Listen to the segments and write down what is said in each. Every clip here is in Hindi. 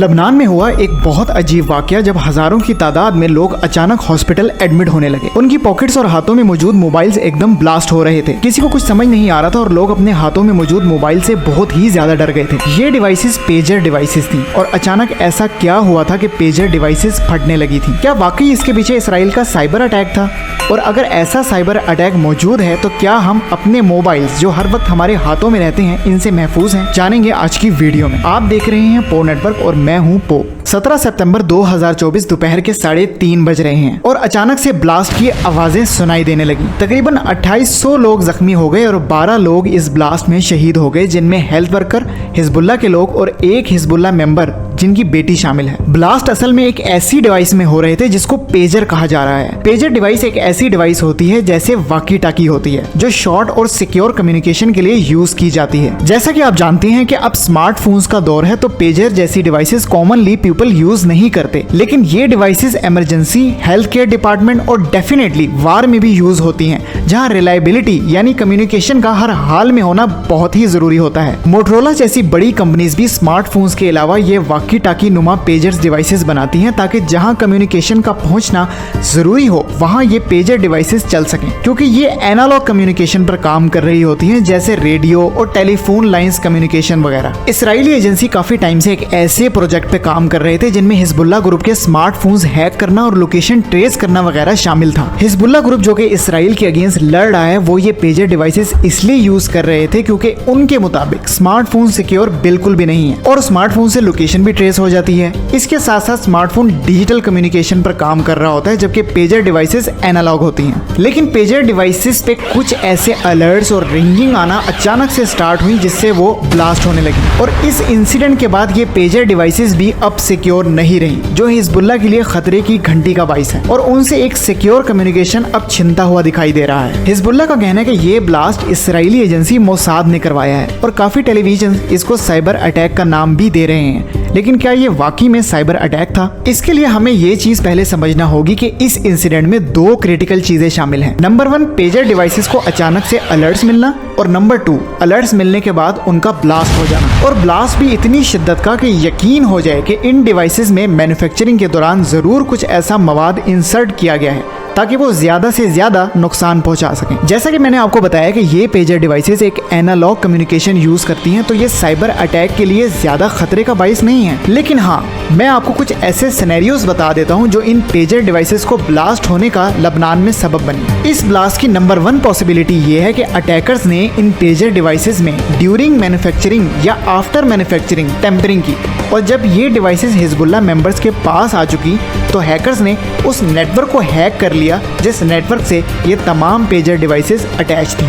लबनान में हुआ एक बहुत अजीब वाकया जब हजारों की तादाद में लोग अचानक हॉस्पिटल एडमिट होने लगे। उनकी पॉकेट्स और हाथों में मौजूद मोबाइल्स एकदम ब्लास्ट हो रहे थे। किसी को कुछ समझ नहीं आ रहा था और लोग अपने हाथों में मौजूद मोबाइल से बहुत ही ज्यादा डर गए थे। ये डिवाइसेस पेजर डिवाइसेस थी और अचानक ऐसा क्या हुआ था कि पेजर डिवाइसेस फटने लगी थी। क्या वाकई इसके पीछे इसराइल का साइबर अटैक था? और अगर ऐसा साइबर अटैक मौजूद है तो क्या हम अपने मोबाइल्स जो हर वक्त हमारे हाथों में रहते हैं इनसे महफूज हैं? जानेंगे आज की वीडियो में। आप देख रहे हैं पो नेटवर्क और मैं हूं पो। 17 सितंबर 2024 दोपहर के 3:30 बज रहे हैं और अचानक से ब्लास्ट की आवाजें सुनाई देने लगी। तकरीबन 2800 लोग जख्मी हो गए और 12 लोग इस ब्लास्ट में शहीद हो गए, जिनमें हेल्थ वर्कर, हिजबुल्लाह के लोग और एक हिजबुल्लाह मेंबर जिनकी बेटी शामिल है। ब्लास्ट असल में एक ऐसी डिवाइस में हो रहे थे जिसको पेजर कहा जा रहा है। पेजर डिवाइस एक ऐसी डिवाइस होती है जैसे वॉकी टॉकी होती है, जो शॉर्ट और सिक्योर कम्युनिकेशन के लिए यूज की जाती है। जैसा कि आप जानते हैं कि अब स्मार्टफोन्स का दौर है, तो पेजर जैसी डिवाइसेस कॉमनली पीपल यूज नहीं करते, लेकिन ये devices emergency, health care department और डेफिनेटली वार में भी यूज होती हैं, जहां रिलायबिलिटी यानी कम्युनिकेशन का हर हाल में होना बहुत ही जरूरी होता है। मोटरोला जैसी बड़ी कंपनीज भी स्मार्टफोन्स के अलावा ये वॉकी टॉकी नुमा पेजर्स डिवाइसेस बनाती हैं, ताकि जहां कम्युनिकेशन का पहुंचना जरूरी हो वहां ये पेजर डिवाइसेस चल सकें, क्योंकि ये एनालॉग कम्युनिकेशन पर काम कर रही होती हैं, जैसे रेडियो और टेलीफोन लाइंस कम्युनिकेशन वगैरह। इसराइली एजेंसी काफी टाइम से एक ऐसे प्रोजेक्ट पे काम कर रहे थे जिनमें हिजबुल्लाह ग्रुप के स्मार्टफोन्स हैक करना और लोकेशन ट्रेस करना वगैरह शामिल था। हिजबुल्लाह ग्रुप जो कि इसराइल के अगेंस्ट लड़ रहा है, वो ये पेजर डिवाइसेस इसलिए यूज कर रहे थे क्योंकि उनके मुताबिक स्मार्टफोन सिक्योर बिल्कुल भी नहीं है और स्मार्टफोन से लोकेशन भी ट्रेस हो जाती है। इसके साथ साथ स्मार्टफोन डिजिटल कम्युनिकेशन पर काम कर रहा होता है, जबकि पेजर डिवाइसेस एनालॉग होती हैं। लेकिन पेजर डिवाइसेस पे कुछ ऐसे अलर्ट्स और रिंगिंग आना अचानक से स्टार्ट हुई जिससे वो ब्लास्ट होने लगी और इस इंसिडेंट के बाद ये पेजर डिवाइसेस भी अब सिक्योर नहीं रही, जो हिजबुल्लाह के लिए खतरे की घंटी का बाइस है और उनसे एक सिक्योर कम्युनिकेशन अब छिनता हुआ दिखाई दे रहा है। हिजबुल्लाह का कहना है कि ये ब्लास्ट इसराइली एजेंसी मोसाद ने करवाया है और काफी टेलीविजन इसको साइबर अटैक का नाम भी दे रहे हैं। लेकिन क्या ये वाकई में साइबर अटैक था? इसके लिए हमें ये चीज पहले समझना होगी कि इस इंसिडेंट में दो क्रिटिकल चीजें शामिल हैं। नंबर 1, पेजर डिवाइसेस को अचानक से अलर्ट्स मिलना और नंबर 2, अलर्ट्स मिलने के बाद उनका ब्लास्ट हो जाना, और ब्लास्ट भी इतनी शिद्दत का कि यकीन हो जाए कि इन डिवाइसेस में मैन्युफैक्चरिंग के दौरान जरूर कुछ ऐसा मवाद इंसर्ट किया गया है ताकि वो ज्यादा से ज्यादा नुकसान पहुंचा सकें। जैसा कि मैंने आपको बताया कि ये पेजर डिवाइसेस एक एनालॉग कम्युनिकेशन यूज करती हैं, तो ये साइबर अटैक के लिए ज्यादा खतरे का बाइस नहीं है। लेकिन हाँ, मैं आपको कुछ ऐसे सिनेरियोज बता देता हूं जो इन पेजर डिवाइसेस को ब्लास्ट होने का लबनान में सबब बनी। इस ब्लास्ट की नंबर 1 पॉसिबिलिटी ये है कि अटैकर्स ने इन पेजर डिवाइसेस में ड्यूरिंग मैन्युफैक्चरिंग या आफ्टर मैन्युफैक्चरिंग टेम्परिंग की, और जब ये डिवाइसेस हिजबुल्लाह मेंबर्स के पास आ चुकी तो हैकर्स ने उस नेटवर्क को हैक कर लिया जिस नेटवर्क से ये तमाम पेजर डिवाइसेस अटैच थी,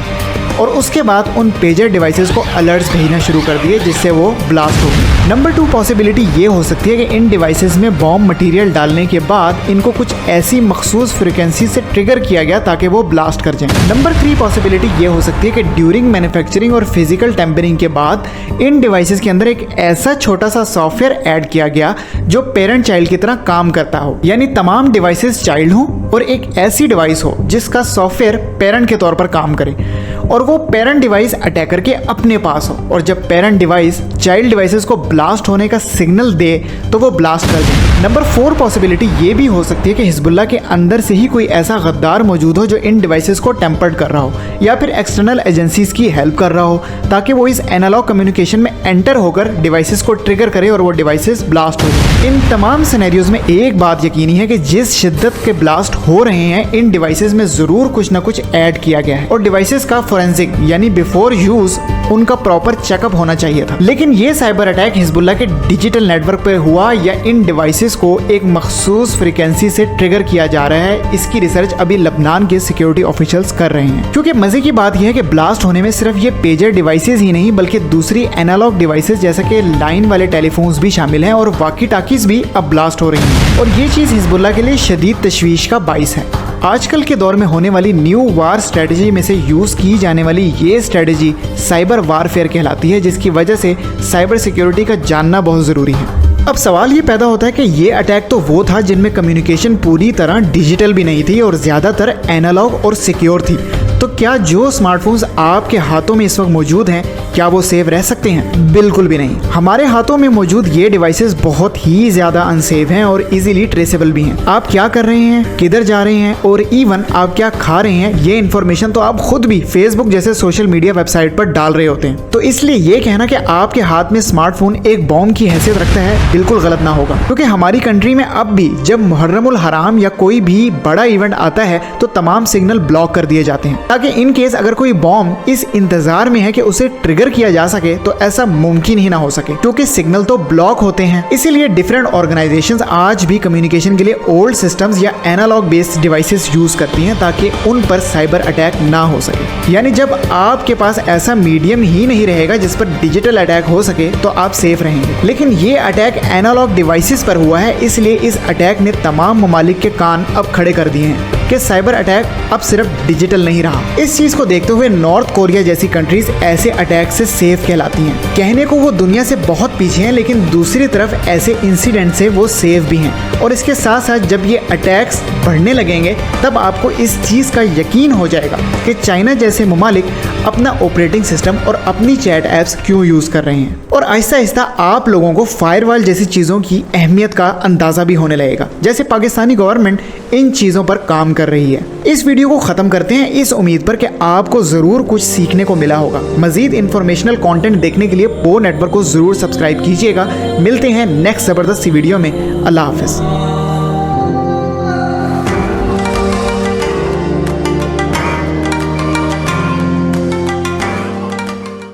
और उसके बाद उन पेजर डिवाइसेस को अलर्ट्स भेजना शुरू कर दिए जिससे वो ब्लास्ट हो गई। नंबर 2 पॉसिबिलिटी ये हो सकती है कि इन डिवाइसेस में बॉम्ब मटेरियल डालने के बाद इनको कुछ ऐसी मखसूस फ्रीक्वेंसी से ट्रिगर किया गया ताकि वो ब्लास्ट कर जाएं। नंबर 3 पॉसिबिलिटी ये हो सकती है कि ड्यूरिंग मैन्युफैक्चरिंग और फिजिकल टेम्परिंग के बाद इन डिवाइसेस के अंदर एक ऐसा छोटा सा सॉफ्टवेयर ऐड किया गया जो पेरेंट चाइल्ड की तरह काम करता हो, यानी तमाम डिवाइसेस चाइल्ड हो और एक ऐसी डिवाइस हो जिसका सॉफ्टवेयर पेरेंट के तौर पर काम करे, और वो पेरेंट डिवाइस अटैकर के अपने पास हो, और जब पेरेंट डिवाइस चाइल्ड डिवाइसेस को ब्लास्ट होने का सिग्नल दे तो वो ब्लास्ट कर दे। नंबर 4 पॉसिबिलिटी ये भी हो सकती है कि हिजबुल्लाह के अंदर से ही कोई ऐसा गद्दार मौजूद हो जो इन डिवाइसेस को टेम्पर्ड कर रहा हो या फिर एक्सटर्नल एजेंसीज की हेल्प कर रहा हो, ताकि वो इस एनालॉग कम्युनिकेशन में एंटर होकर डिवाइसेस को ट्रिगर करे और वो डिवाइसेस ब्लास्ट हो जाए। इन तमाम सिनेरियोज में एक बात यकीनी है कि जिस शिद्दत के ब्लास्ट हो रहे हैं, इन डिवाइसेस में जरूर कुछ ना कुछ ऐड किया गया है और डिवाइसेस का फोरेंसिक यानी बिफोर यूज उनका प्रॉपर चेकअप होना चाहिए था। लेकिन ये साइबर अटैक हिजबुल्लाह के डिजिटल नेटवर्क पर हुआ या इन डिवाइसेस को एक मखसूस फ्रीक्वेंसी से ट्रिगर किया जा रहा है, इसकी रिसर्च अभी लबनान के सिक्योरिटी ऑफिशियल्स कर रहे हैं। क्योंकि मजे की बात यह है कि ब्लास्ट होने में सिर्फ ये पेजर डिवाइसेस ही नहीं बल्कि दूसरी एनालॉग डिवाइसेस जैसे कि लाइन वाले टेलीफोन्स भी शामिल हैं और वॉकी टॉकीज भी अब ब्लास्ट हो रही हैं, और ये चीज हिजबुल्लाह के लिए शदीद तशवीश का बाइस है। आजकल के दौर में होने वाली न्यू वार स्ट्रेटजी में से यूज की जाने वाली ये स्ट्रेटजी साइबर वारफेयर कहलाती है, जिसकी वजह से साइबर सिक्योरिटी का जानना बहुत जरूरी है। अब सवाल ये पैदा होता है कि ये अटैक तो वो था जिनमें कम्युनिकेशन पूरी तरह डिजिटल भी नहीं थी और ज्यादातर एनालॉग और सिक्योर थी, तो क्या जो स्मार्टफोन्स आपके हाथों में इस वक्त मौजूद हैं क्या वो सेफ रह सकते हैं? बिल्कुल भी नहीं। हमारे हाथों में मौजूद ये डिवाइसेस बहुत ही ज्यादा अनसेफ हैं और इजीली ट्रेसेबल भी हैं। आप क्या कर रहे हैं, किधर जा रहे हैं और इवन आप क्या खा रहे हैं, ये इन्फॉर्मेशन तो आप खुद भी फेसबुक जैसे सोशल मीडिया वेबसाइट पर डाल रहे होते हैं। तो इसलिए ये कहना कि आपके हाथ में स्मार्टफोन एक बॉम्ब की हैसियत रखता है, बिल्कुल गलत ना होगा। क्योंकि हमारी कंट्री में अब भी जब मुहर्रमुल हराम या कोई भी बड़ा इवेंट आता है तो तमाम सिग्नल ब्लॉक कर दिए जाते हैं, ताकि इन केस अगर कोई बॉम्ब इस इंतजार में है कि उसे ट्रिगर किया जा सके तो ऐसा मुमकिन ही ना हो सके, क्योंकि सिग्नल तो ब्लॉक होते हैं। इसीलिए डिफरेंट ऑर्गेनाइजेशंस आज भी कम्युनिकेशन के लिए ओल्ड सिस्टम्स या एनालॉग बेस्ड डिवाइसेस यूज करती हैं ताकि उन पर साइबर अटैक ना हो सके। यानी जब आपके पास ऐसा मीडियम ही नहीं रहेगा जिस पर डिजिटल अटैक हो सके तो आप सेफ रहेंगे। लेकिन ये अटैक एनालॉग डिवाइसेस पर हुआ है, इसलिए इस अटैक ने तमाम ममालिक के कान अब खड़े कर दिए हैं कि साइबर अटैक अब सिर्फ डिजिटल नहीं रहा। इस चीज को देखते हुए नॉर्थ कोरिया जैसी कंट्रीज ऐसे अटैक से सेफ कहलाती हैं। कहने को वो दुनिया से बहुत पीछे हैं, लेकिन दूसरी तरफ ऐसे इंसिडेंट से वो सेफ भी हैं। और इसके साथ साथ जब ये अटैक्स बढ़ने लगेंगे तब आपको इस चीज का यकीन हो जाएगा कि चाइना जैसे ममालिक अपना ऑपरेटिंग सिस्टम और अपनी चैट ऐप्स क्यों यूज कर रहे हैं। और आहिस्ता आहिस्ता आप लोगों को फायरवॉल जैसी चीजों की अहमियत का अंदाजा भी होने लगेगा, जैसे पाकिस्तानी गवर्नमेंट इन चीजों पर काम कर रही है। इस वीडियो को खत्म करते हैं इस उम्मीद पर कि आपको जरूर कुछ सीखने को मिला होगा। मजीद इंफॉर्मेशनल कंटेंट देखने के लिए पो नेटवर्क को जरूर सब्सक्राइब कीजिएगा। मिलते हैं नेक्स्ट जबरदस्त सी वीडियो में। अल्लाह हाफिज।